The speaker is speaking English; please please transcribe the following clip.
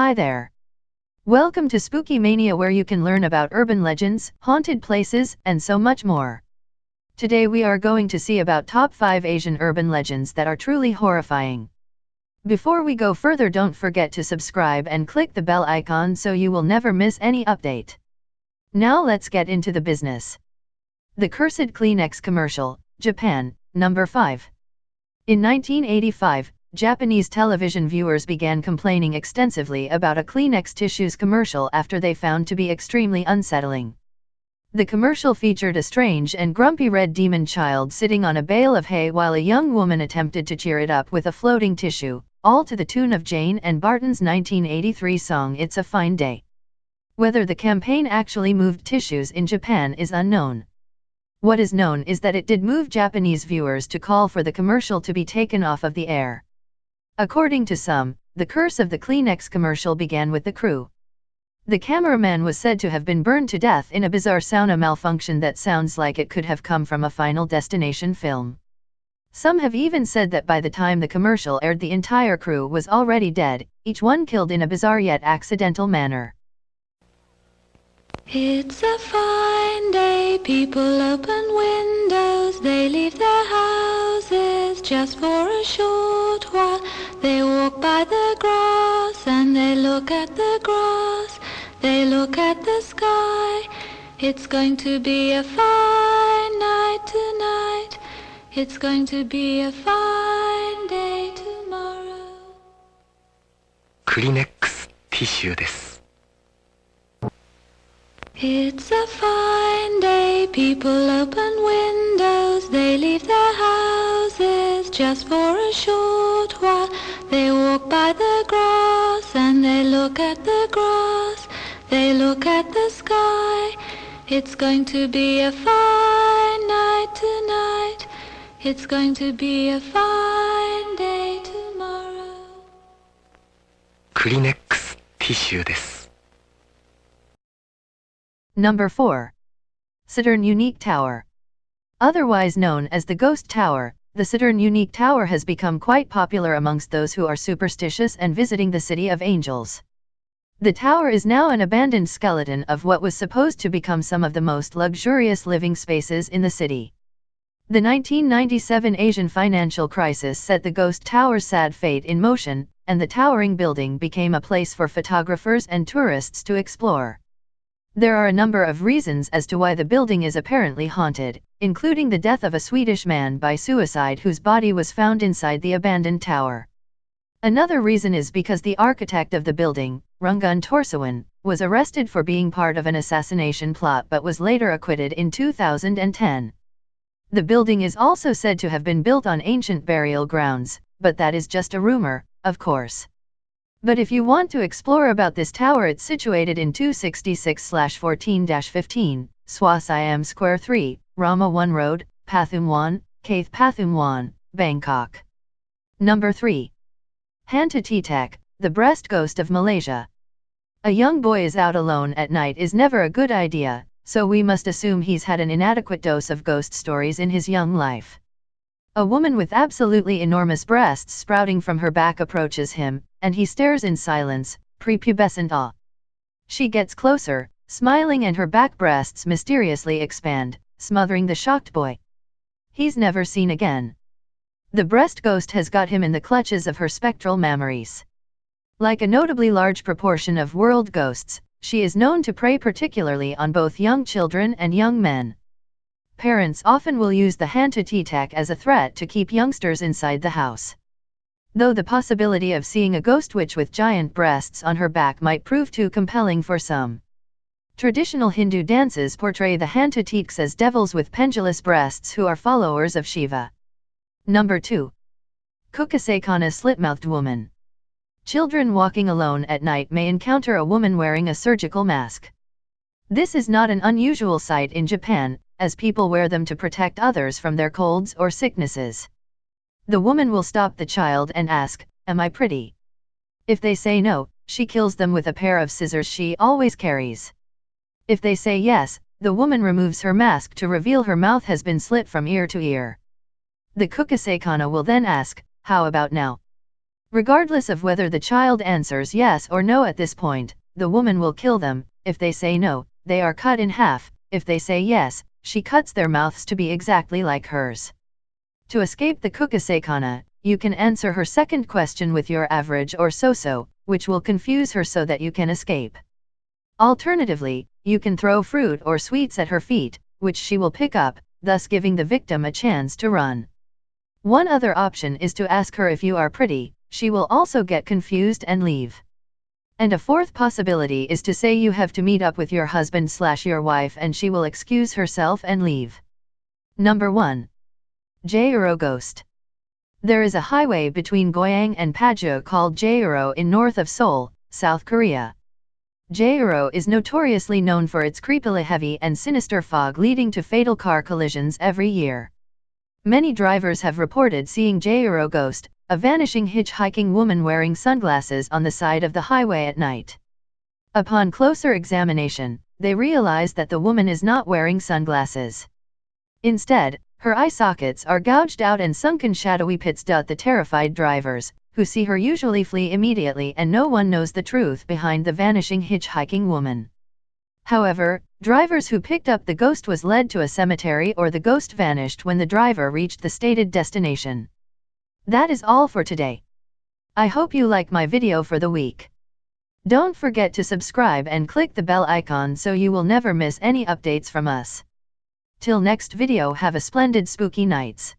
Hi there. Welcome to Spooky Mania, where you can learn about urban legends, haunted places, and so much more. Today we are going to see about top 5 Asian urban legends that are truly horrifying. Before we go further, don't forget to subscribe and click the bell icon so you will never miss any update. Now let's get into the business. The Cursed Kleenex Commercial, Japan, number 5. In 1985, Japanese television viewers began complaining extensively about a Kleenex tissues commercial after they found to be extremely unsettling. The commercial featured a strange and grumpy red demon child sitting on a bale of hay while a young woman attempted to cheer it up with a floating tissue, all to the tune of Jane and Barton's 1983 song It's a Fine Day. Whether the campaign actually moved tissues in Japan is unknown. What is known is that it did move Japanese viewers to call for the commercial to be taken off of the air. According to some, the curse of the Kleenex commercial began with the crew. The cameraman was said to have been burned to death in a bizarre sauna malfunction that sounds like it could have come from a Final Destination film. Some have even said that by the time the commercial aired, the entire crew was already dead, each one killed in a bizarre yet accidental manner. It's a fine day, people open windows, they leave their houses just for a short while. They walk by the grass and they look at the grass, they look at the sky. It's going to be a fine night tonight, it's going to be a fine day tomorrow. クリネックスティッシュです。It's a fine day, people open windows, they leave their houses just for a short while. They walk by the grass and they look at the grass, they look at the sky. It's going to be a fine night tonight, it's going to be a fine day tomorrow. クリネックスティッシュです。Number 4. Saturn Unique Tower. Otherwise known as the Ghost Tower, the Saturn Unique Tower has become quite popular amongst those who are superstitious and visiting the City of Angels. The tower is now an abandoned skeleton of what was supposed to become some of the most luxurious living spaces in the city. The 1997 Asian financial crisis set the Ghost Tower's sad fate in motion, and the towering building became a place for photographers and tourists to explore. There are a number of reasons as to why the building is apparently haunted, including the death of a Swedish man by suicide whose body was found inside the abandoned tower. Another reason is because the architect of the building, Rungun Torsawan, was arrested for being part of an assassination plot but was later acquitted in 2010. The building is also said to have been built on ancient burial grounds, but that is just a rumor, of course. But if you want to explore about this tower, it's situated in 266/14-15, Swa Siam Square 3, Rama 1 Road, Pathum 1, Kaith Pathum 1, Bangkok. Number 3. Hantu Titek, the breast ghost of Malaysia. A young boy is out alone at night is never a good idea, so we must assume he's had an inadequate dose of ghost stories in his young life. A woman with absolutely enormous breasts sprouting from her back approaches him, and he stares in silence, prepubescent awe. She gets closer, smiling, and her back breasts mysteriously expand, smothering the shocked boy. He's never seen again. The breast ghost has got him in the clutches of her spectral memories. Like a notably large proportion of world ghosts, she is known to prey particularly on both young children and young men. Parents often will use the Hantu Titek as a threat to keep youngsters inside the house. Though the possibility of seeing a ghost witch with giant breasts on her back might prove too compelling for some. Traditional Hindu dances portray the Hantu Titeks as devils with pendulous breasts who are followers of Shiva. Number 2. Kukusekana Slit-Mouthed Woman. Children walking alone at night may encounter a woman wearing a surgical mask. This is not an unusual sight in Japan, as people wear them to protect others from their colds or sicknesses. The woman will stop the child and ask, "Am I pretty?" If they say no, she kills them with a pair of scissors she always carries. If they say yes, the woman removes her mask to reveal her mouth has been slit from ear to ear. The Kukusekana will then ask, "How about now?" Regardless of whether the child answers yes or no at this point, the woman will kill them. If they say no, they are cut in half. If they say yes, she cuts their mouths to be exactly like hers. To escape the kukuseikana, you can answer her second question with your average or so-so, which will confuse her so that you can escape. Alternatively, you can throw fruit or sweets at her feet, which she will pick up, thus giving the victim a chance to run. One other option is to ask her if you are pretty. She will also get confused and leave. And a fourth possibility is to say you have to meet up with your husband/your wife and she will excuse herself and leave. Number 1. Jaeuro Ghost. There is a highway between Goyang and Paju called Jaeuro in north of Seoul, South Korea. Jaeuro is notoriously known for its creepily heavy and sinister fog leading to fatal car collisions every year. Many drivers have reported seeing Jaeuro Ghost, a vanishing hitchhiking woman wearing sunglasses on the side of the highway at night. Upon closer examination, they realize that the woman is not wearing sunglasses. Instead, her eye sockets are gouged out and sunken shadowy pits. The terrified drivers, who see her, usually flee immediately and no one knows the truth behind the vanishing hitchhiking woman. However, drivers who picked up the ghost was led to a cemetery or the ghost vanished when the driver reached the stated destination. That is all for today. I hope you like my video for the week. Don't forget to subscribe and click the bell icon so you will never miss any updates from us. Till next video, have a splendid spooky nights.